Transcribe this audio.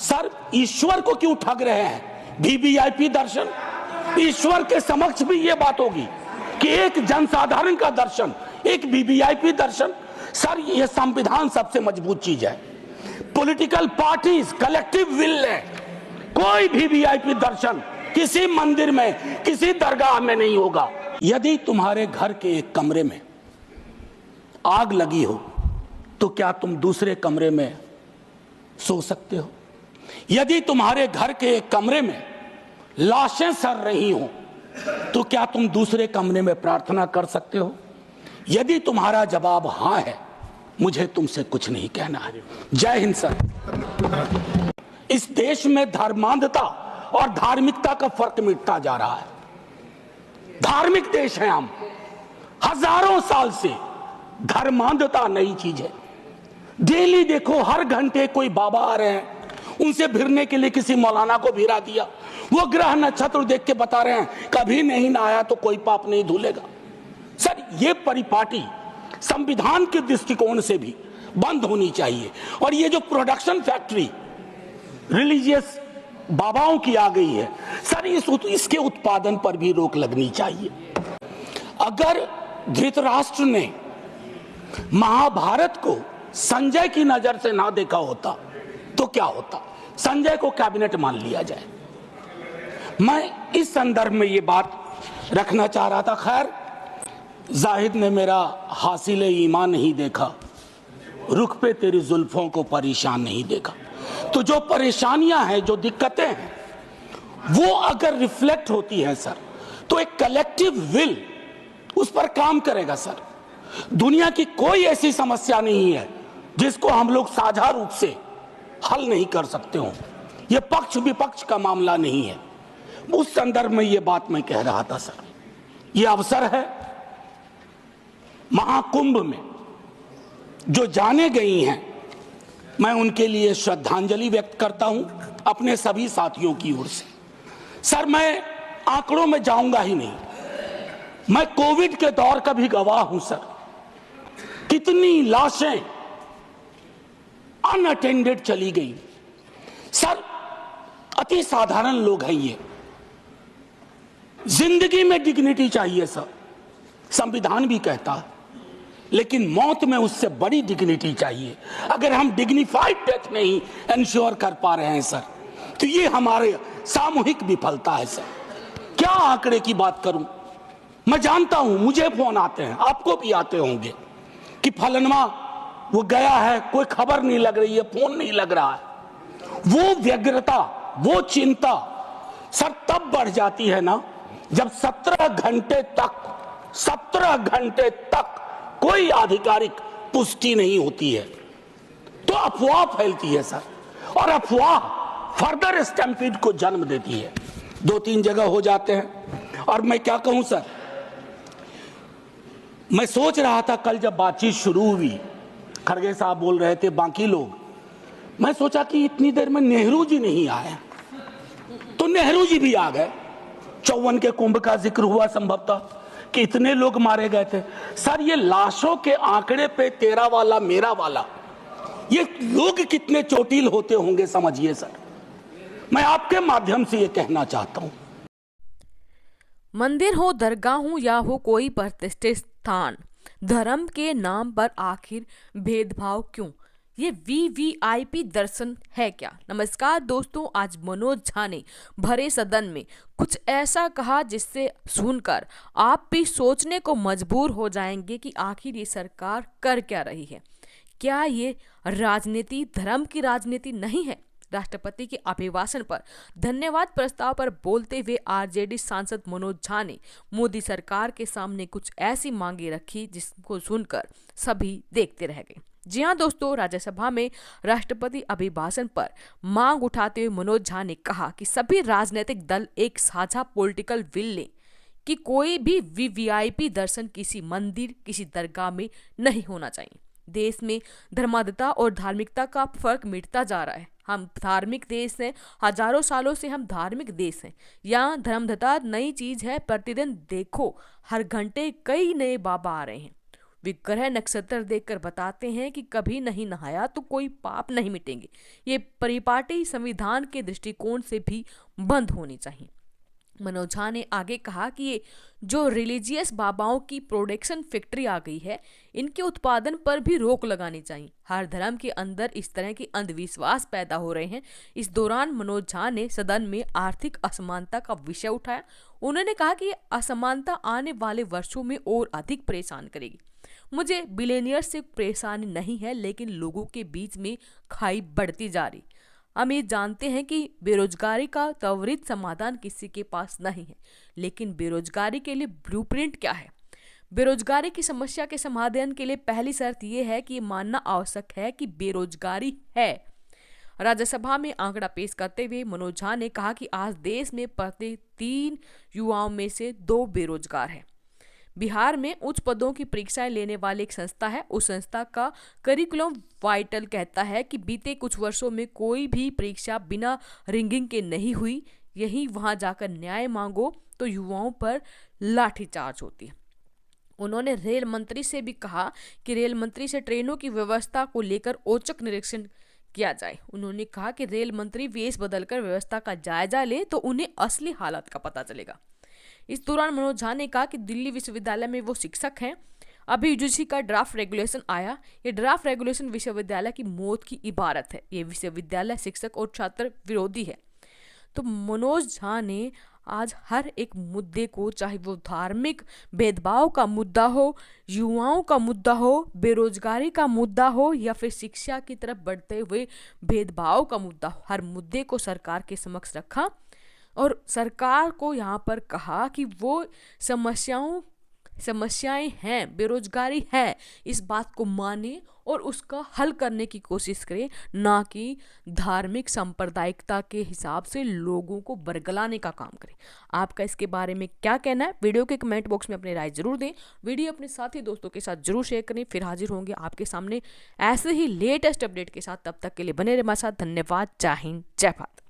Sir ईश्वर को क्यों ठग रहे हैं? वीवीआईपी दर्शन, ईश्वर के समक्ष भी ये बात होगी कि एक जनसाधारण का दर्शन, एक वीवीआईपी दर्शन। सर ये संविधान सबसे मजबूत चीज है। पॉलिटिकल पार्टीज कलेक्टिव विल है, कोई वीवीआईपी दर्शन किसी मंदिर में, किसी दरगाह में नहीं होगा। यदि तुम्हारे घर के एक कमरे में आग लगी हो तो क्या तुम दूसरे कमरे में सो सकते हो? यदि तुम्हारे घर के एक कमरे में लाशें सड़ रही हो तो क्या तुम दूसरे कमरे में प्रार्थना कर सकते हो? यदि तुम्हारा जवाब हां है, मुझे तुमसे कुछ नहीं कहना है। जय हिंद सर। इस देश में धर्मांधता और धार्मिकता का फर्क मिटता जा रहा है। धार्मिक देश है हम, हजारों साल से धर्मांधता नई चीज है। डेली देखो, हर घंटे कोई बाबा आ रहे हैं, उनसे भिड़ने के लिए किसी मौलाना को भिड़ा दिया, वो ग्रह नक्षत्र देख के बता रहे हैं कभी नहीं नहाया तो कोई पाप नहीं धुलेगा। सर ये परिपाटी संविधान के दृष्टिकोण से भी बंद होनी चाहिए। और ये जो प्रोडक्शन फैक्ट्री रिलीजियस बाबाओं की आ गई है, सर इसके उत्पादन पर भी रोक लगनी चाहिए। अगर धृतराष्ट्र ने महाभारत को संजय की नजर से ना देखा होता तो क्या होता? संजय को कैबिनेट मान लिया जाए। मैं इस संदर्भ में ये बात रखना चाह रहा था। खैर, जाहिद ने मेरा हासिल ईमान नहीं देखा, रुख पे तेरी जुल्फों को परेशान नहीं देखा। तो जो परेशानियां हैं, जो दिक्कतें हैं, वो अगर रिफ्लेक्ट होती हैं सर, तो एक कलेक्टिव विल उस पर काम करेगा सर। दुनिया की कोई ऐसी समस्या नहीं है जिसको हम लोग साझा रूप से हल नहीं कर सकते हो। ये पक्ष विपक्ष का मामला नहीं है। उस संदर्भ में ये बात मैं कह रहा था सर। ये अवसर है, महाकुंभ में जो जाने गई हैं, मैं उनके लिए श्रद्धांजलि व्यक्त करता हूं अपने सभी साथियों की ओर से। सर मैं आंकड़ों में जाऊंगा ही नहीं, मैं कोविड के दौर का भी गवाह हूं सर। कितनी लाशें अनअटेंडेड चली गई सर। अति साधारण लोग हैं ये। जिंदगी में डिग्निटी चाहिए सर, संविधान भी कहता है, लेकिन मौत में उससे बड़ी डिग्निटी चाहिए। अगर हम डिग्निफाइड डेथ नहीं इंश्योर कर पा रहे हैं सर, तो ये हमारे सामूहिक विफलता है सर। क्या आंकड़े की बात करूं? मैं जानता हूं, मुझे फोन आते हैं, आपको भी आते होंगे कि फलनवा वो गया है, कोई खबर नहीं लग रही है, फोन नहीं लग रहा है। वो व्यग्रता, वो चिंता सर तब बढ़ जाती है ना जब 17 घंटे तक कोई आधिकारिक पुष्टि नहीं होती है, तो अफवाह फैलती है सर। और अफवाह फर्दर स्टैम्पीड को जन्म देती है। 2-3 जगह हो जाते हैं। और मैं क्या कहूं सर, मैं सोच रहा था कल जब बातचीत शुरू हुई, खड़गे साहब बोल रहे थे, बाकी लोग, मैं सोचा कि इतनी देर में नेहरू जी नहीं आए, तो नेहरू जी भी आ गए। 54 के कुंभ का जिक्र हुआ संभवतः कि इतने लोग मारे गए थे। सर ये लाशों के आंकड़े पे तेरा वाला मेरा वाला, ये लोग कितने चोटिल होते होंगे समझिए सर। मैं आपके माध्यम से ये कहना चाहता हूं। मंदिर हो, दरगाह हो या हो कोई प्रतिष्ठित स्थान, धर्म के नाम पर आखिर भेदभाव क्यों? ये वीवीआईपी दर्शन है क्या? नमस्कार दोस्तों, आज मनोज झा ने भरे सदन में कुछ ऐसा कहा जिससे सुनकर आप भी सोचने को मजबूर हो जाएंगे कि आखिर ये सरकार कर क्या रही है। क्या ये राजनीति धर्म की राजनीति नहीं है? राष्ट्रपति के अभिभाषण पर धन्यवाद प्रस्ताव पर बोलते हुए आरजेडी सांसद मनोज झा ने मोदी सरकार के सामने कुछ ऐसी मांगे रखी जिसको सुनकर सभी देखते रह गए। जी हाँ दोस्तों, राज्यसभा में राष्ट्रपति अभिभाषण पर मांग उठाते हुए मनोज झा ने कहा कि सभी राजनीतिक दल एक साझा पॉलिटिकल विल लें कि कोई भी वीवीआईपी दर्शन किसी मंदिर, किसी दरगाह में नहीं होना चाहिए। देश में धर्मांधता और धार्मिकता का फर्क मिटता जा रहा है। हम धार्मिक देश हैं, हजारों सालों से हम धार्मिक देश हैं। यहाँ धर्मांधता नई चीज है। प्रतिदिन देखो, हर घंटे कई नए बाबा आ रहे हैं। वे ग्रह नक्षत्र देखकर बताते हैं कि कभी नहीं नहाया तो कोई पाप नहीं मिटेंगे। ये परिपाटी संविधान के दृष्टिकोण से भी बंद होनी चाहिए। मनोज झा ने आगे कहा कि ये जो रिलीजियस बाबाओं की प्रोडक्शन फैक्ट्री आ गई है, इनके उत्पादन पर भी रोक लगानी चाहिए। हर धर्म के अंदर इस तरह के अंधविश्वास पैदा हो रहे हैं। इस दौरान मनोज झा ने सदन में आर्थिक असमानता का विषय उठाया। उन्होंने कहा कि ये असमानता आने वाले वर्षों में और अधिक परेशान करेगी। मुझे बिलियनियर से परेशानी नहीं है, लेकिन लोगों के बीच में खाई बढ़ती जा रही। हम ये जानते हैं कि बेरोजगारी का त्वरित समाधान किसी के पास नहीं है, लेकिन बेरोजगारी के लिए ब्लूप्रिंट क्या है? बेरोजगारी की समस्या के समाधान के लिए पहली शर्त यह है कि ये मानना आवश्यक है कि बेरोजगारी है। राज्यसभा में आंकड़ा पेश करते हुए मनोज झा ने कहा कि आज देश में प्रति 3 युवाओं में से 2 बेरोजगार हैं। बिहार में उच्च पदों की परीक्षाएं लेने वाली एक संस्था है। उस संस्था का करिकुलम वाइटल कहता है कि बीते कुछ वर्षों में कोई भी परीक्षा बिना रिंगिंग के नहीं हुई। यही वहां जाकर न्याय मांगो तो युवाओं पर लाठीचार्ज होती है। उन्होंने रेल मंत्री से भी कहा कि रेल मंत्री से ट्रेनों की व्यवस्था को लेकर औचक निरीक्षण किया जाए। उन्होंने कहा कि रेल मंत्री वेश बदलकर व्यवस्था का जायजा ले तो उन्हें असली हालत का पता चलेगा। इस दौरान मनोज झा ने कहा कि दिल्ली विश्वविद्यालय में वो शिक्षक हैं। अभी यूजीसी का ड्राफ्ट रेगुलेशन आया। ये ड्राफ्ट रेगुलेशन विश्वविद्यालय की मौत की इबारत है। ये विश्वविद्यालय शिक्षक और छात्र विरोधी है। तो मनोज झा ने आज हर एक मुद्दे को, चाहे वो धार्मिक भेदभाव का मुद्दा हो, युवाओं का मुद्दा हो, बेरोजगारी का मुद्दा हो या फिर शिक्षा की तरफ बढ़ते हुए भेदभाव का मुद्दा हो, हर मुद्दे को सरकार के समक्ष रखा और सरकार को यहाँ पर कहा कि वो समस्याएं हैं, बेरोजगारी है, इस बात को माने और उसका हल करने की कोशिश करें, ना कि धार्मिक सांप्रदायिकता के हिसाब से लोगों को बरगलाने का काम करें। आपका इसके बारे में क्या कहना है? वीडियो के कमेंट बॉक्स में अपनी राय जरूर दें। वीडियो अपने साथी दोस्तों के साथ जरूर शेयर करें। फिर हाजिर होंगे आपके सामने ऐसे ही लेटेस्ट अपडेट के साथ। तब तक के लिए बने रहे हमारे साथ। धन्यवाद। जय हिंद, जय भारत।